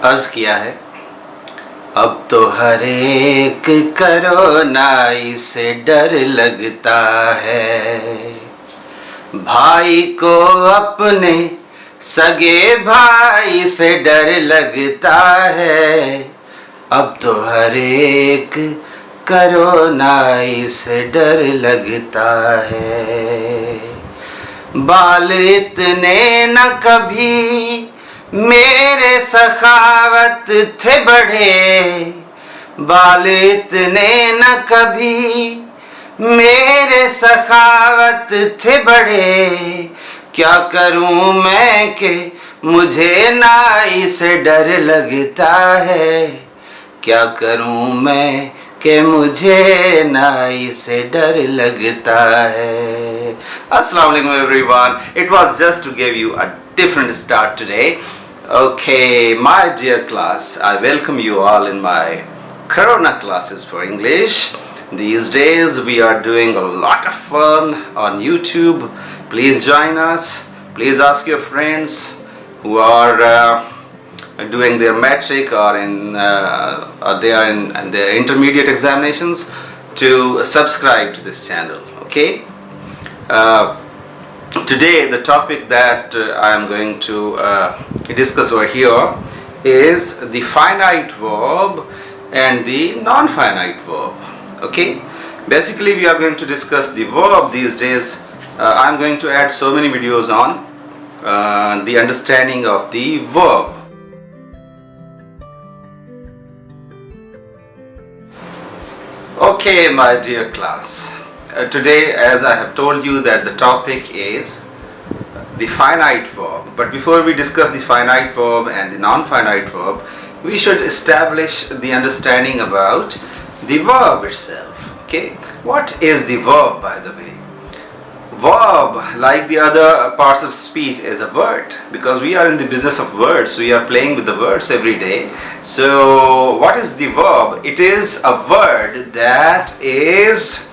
अर्ज किया है, अब तो हर एक कोरोनाई से डर लगता है, भाई को अपने सगे भाई से डर लगता है, अब तो हर एक कोरोनाई से डर लगता है। बाल इतने न कभी मेरे सखावत थे बढ़े, बाल इतने न कभी मेरे सखावत थे बढ़े, क्या करूं मैं कि मुझे नाई से डर लगता है, क्या करूं मैं कि मुझे नाई से डर लगता है। Assalamu alaikum everyone. It was just to give you a different start today. Okay, my dear class, I welcome you all in my Corona classes for English. These days we are doing a lot of fun on YouTube. Please join us. Please ask your friends who are doing their metric or they are in their intermediate examinations to subscribe to this channel. Okay. Today the topic that I am going to discuss over here is the finite verb and the non-finite verb. Okay, basically we are going to discuss the verb these days. I am going to add so many videos on the understanding of the verb. Okay, my dear class. Today, as I have told you, that the topic is the finite verb. But before we discuss the finite verb and the non-finite verb, we should establish the understanding about the verb itself. Okay, what is the verb, by the way? Verb, like the other parts of speech, is a word, because we are in the business of words. We are playing with the words every day. So what is the verb? It is a word that is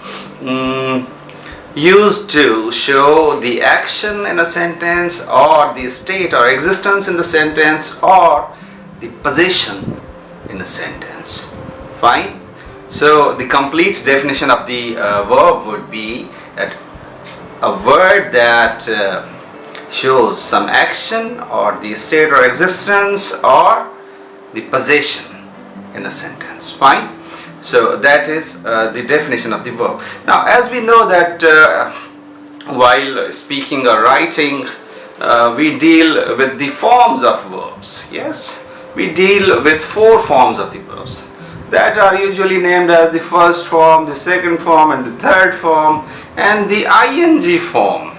used to show the action in a sentence, or the state or existence in the sentence, or the position in a sentence. Fine. So the complete definition of the verb would be that a word that shows some action or the state or existence or the position in a sentence. Fine. So that is the definition of the verb. Now, as we know that while speaking or writing, we deal with the forms of verbs. Yes, we deal with 4 forms of the verbs that are usually named as the first form, the second form, and the third form, and the ing form.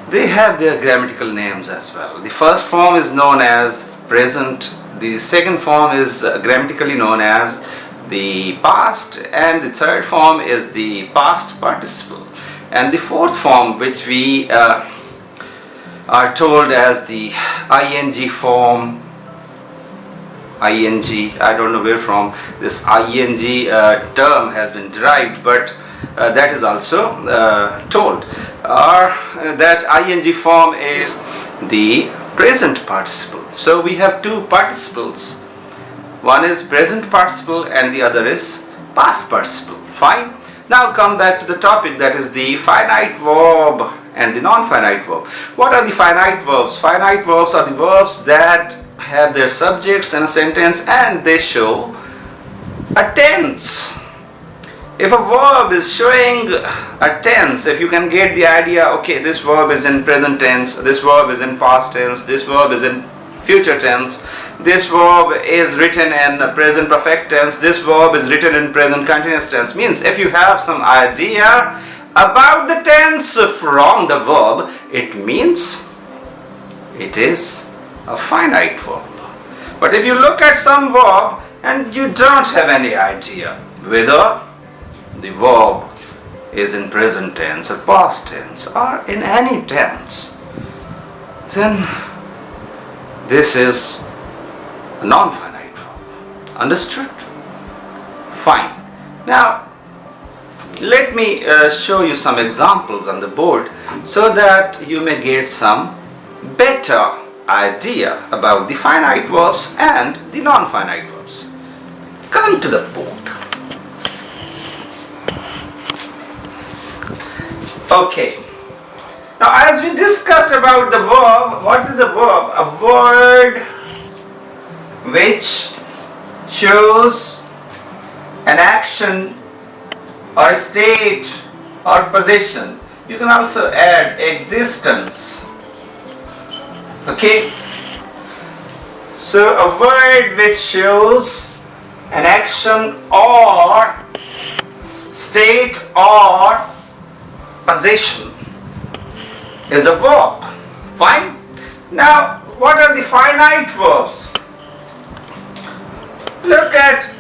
They have their grammatical names as well. The first form is known as present, the second form is grammatically known as the past, and the third form is the past participle, and the fourth form, which we are told as the ing form. ing, I don't know where from this ing term has been derived, but that is also told. That ing form is the present participle. So we have 2 participles. One is present participle and the other is past participle. Fine. Now come back to the topic, that is the finite verb and the non-finite verb. What are the finite verbs? Finite verbs are the verbs that have their subjects in a sentence and they show a tense. If a verb is showing a tense, if you can get the idea, okay, this verb is in present tense, this verb is in past tense, this verb is in future tense, this verb is written in present perfect tense, this verb is written in present continuous tense, means if you have some idea about the tense from the verb, it means it is a finite verb. But if you look at some verb and you don't have any idea whether the verb is in present tense or past tense or in any tense, then this is a non-finite verb. Understood? Fine. Now, let me show you some examples on the board so that you may get some better idea about the finite verbs and the non-finite verbs. Come to the board. Okay. Now, as we discussed about the verb, what is a verb? A word which shows an action or state or position. You can also add existence. Okay? So, a word which shows an action or state or position is a verb. Fine. Now, what are the finite verbs? Look at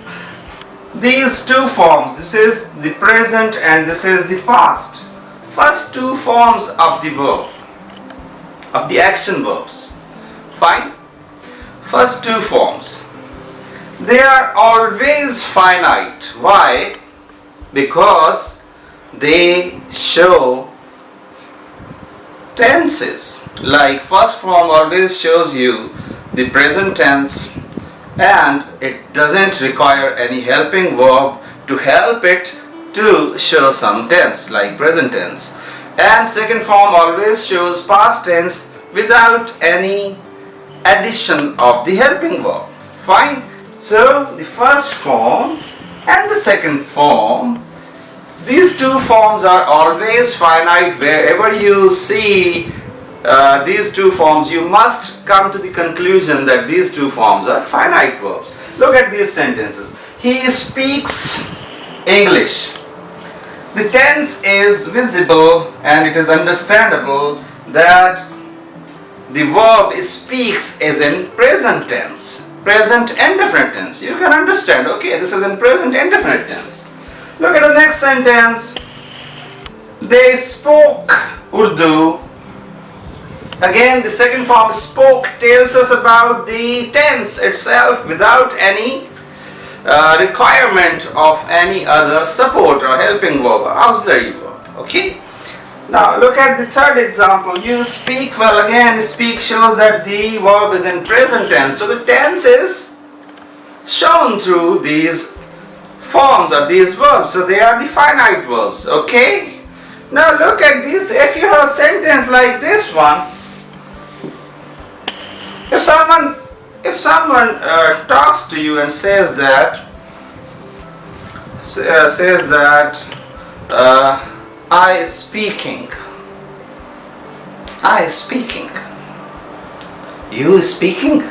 these two forms. This is the present and this is the past. First two forms of the verb, of the action verbs. Fine. First two forms. They are always finite. Why? Because they show tenses. Like first form always shows you the present tense and it doesn't require any helping verb to help it to show some tense like present tense. And second form always shows past tense without any addition of the helping verb. Fine. So the first form and the second form, these two forms are always finite. Wherever you see these two forms, you must come to the conclusion that these two forms are finite verbs. Look at these sentences. He speaks English. The tense is visible and it is understandable that the verb speaks is in present tense, present indefinite tense. You can understand, okay, this is in present indefinite tense. Look at the next sentence. They spoke Urdu. Again, the second form spoke tells us about the tense itself without any requirement of any other support or helping verb or auxiliary verb. Okay? Now look at the third example. You speak well. Again, speak shows that the verb is in present tense. So the tense is shown through these forms or these verbs. So they are the finite verbs. Okay? Now look at this. If you have a sentence like this one, if someone talks to you and says that I speaking, you speaking,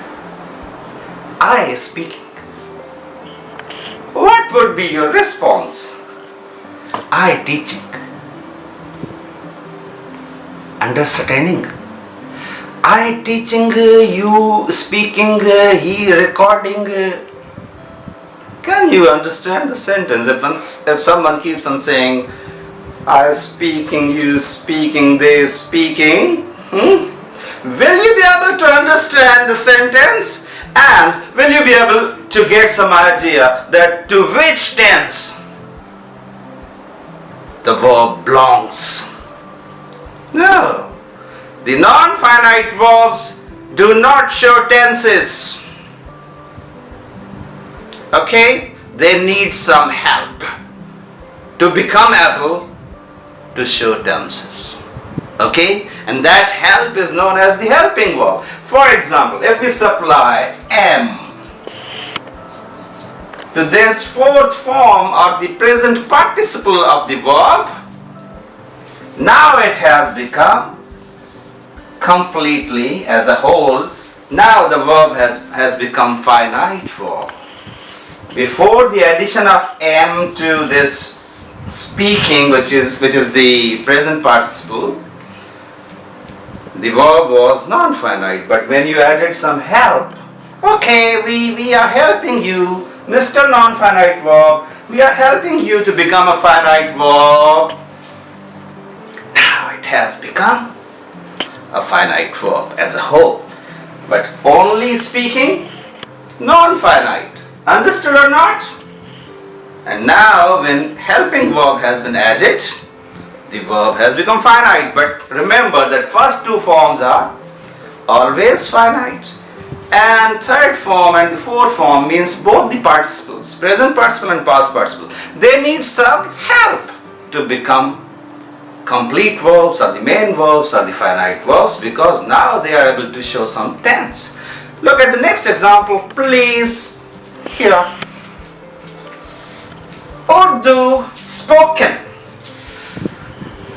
I speaking, what would be your response? I teaching, understanding, I teaching, you speaking, he recording. Can you understand the sentence? If someone keeps on saying, I speaking, you speaking, they speaking, will you be able to understand the sentence? And will you be able to get some idea that to which tense the verb belongs? No. The non-finite verbs do not show tenses. Okay? They need some help to become able to show tenses. Okay? And that help is known as the helping verb. For example, if we supply am to this fourth form of the present participle of the verb, now it has become completely as a whole. Now the verb has become finite verb. Before the addition of am to this speaking, which is the present participle, the verb was non-finite. But when you added some help, okay, we are helping you, Mr. Non-finite verb, we are helping you to become a finite verb. Now it has become a finite verb as a whole. But only speaking, non-finite. Understood or not? And now when helping verb has been added, the verb has become finite. But remember that first two forms are always finite. And third form and the fourth form means both the participles, present participle and past participle, they need some help to become complete verbs or the main verbs or the finite verbs, because now they are able to show some tense. Look at the next example, please. Here, Urdu spoken.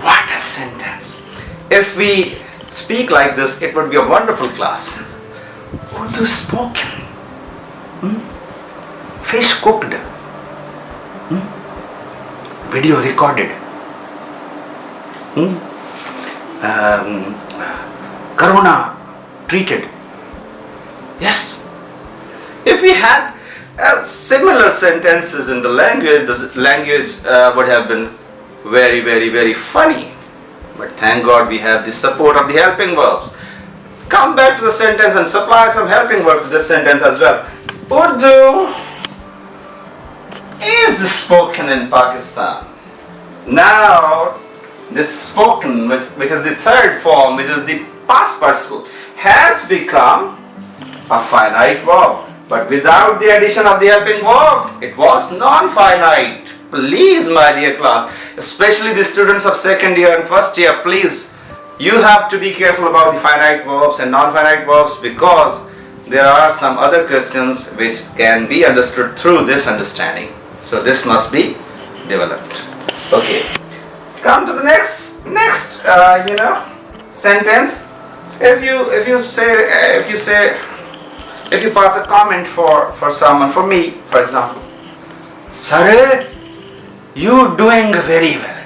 What a sentence! If we speak like this, it would be a wonderful class. Urdu spoken. Fish cooked. Video recorded. Corona treated. Yes. If we had similar sentences in the language would have been very, very, very funny. But thank God we have the support of the helping verbs. Come back to the sentence and supply some helping verb to this sentence as well. Urdu is spoken in Pakistan. Now, this spoken, which is the third form, which is the past participle, has become a finite verb. But without the addition of the helping verb, it was non-finite. Please, my dear class, especially the students of second year and first year, please, you have to be careful about the finite verbs and non-finite verbs, because there are some other questions which can be understood through this understanding. So this must be developed. Okay. Come to the next sentence. If you pass a comment for someone, for me, for example, Sir, you doing very well.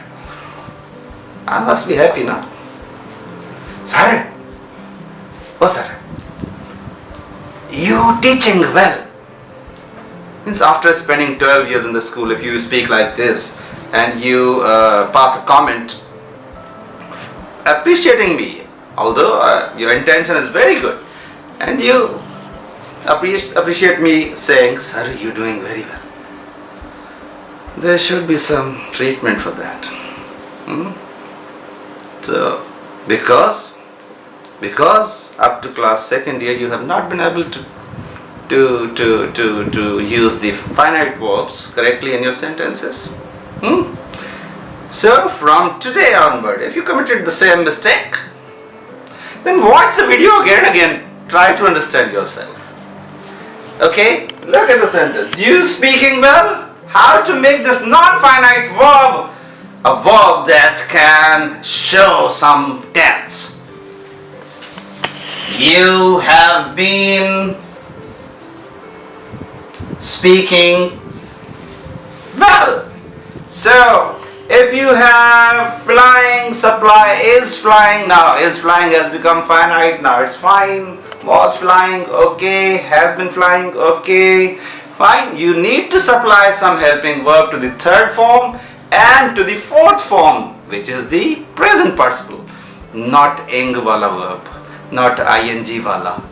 I must be happy now. Sir, oh sir, you teaching well. Means after spending 12 years in the school, if you speak like this and you pass a comment appreciating me, although your intention is very good, and you appreciate me saying, sir, you doing very well, there should be some treatment for that. So because up to class second year you have not been able to use the finite verbs correctly in your sentences. So from today onward, if you committed the same mistake, then watch the video again. Try to understand yourself. Okay, look at the sentence. You speaking well? How to make this non-finite verb a verb that can show some tense. You have been speaking well. So, if you have flying, supply is flying. Now, is flying has become finite. Now it's fine. Was flying, okay. Has been flying, okay. Fine. You need to supply some helping verb to the third form and to the fourth form, which is the present participle. Not ing wala verb, not ing wala.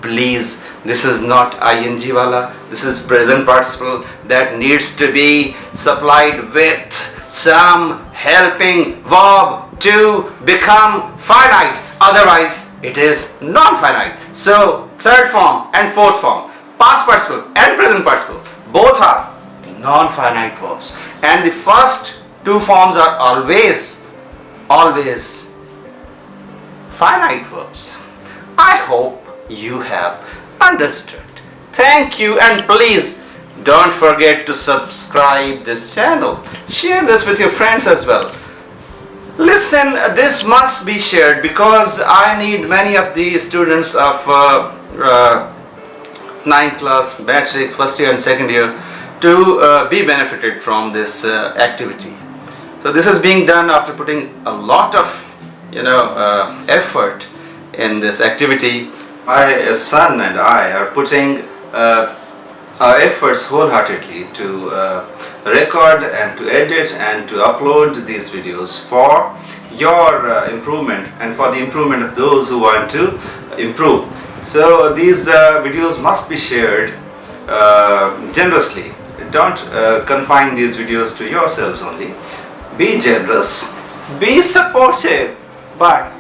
Please, this is not ing wala. This is present participle that needs to be supplied with some helping verb to become finite. Otherwise, it is non-finite. So, third form and fourth form, past participle and present participle, both are non-finite verbs. And the first two forms are always finite verbs. I hope you have understood. Thank you, and please don't forget to subscribe this channel. Share this with your friends as well. Listen, this must be shared because I need many of the students of 9th class, matric, first year and second year to be benefited from this activity. So this is being done after putting a lot of effort in this activity. My son and I are putting our efforts wholeheartedly to record and to edit and to upload these videos for your improvement and for the improvement of those who want to improve. So these videos must be shared generously. Don't confine these videos to yourselves only. Be generous, be supportive. Bye.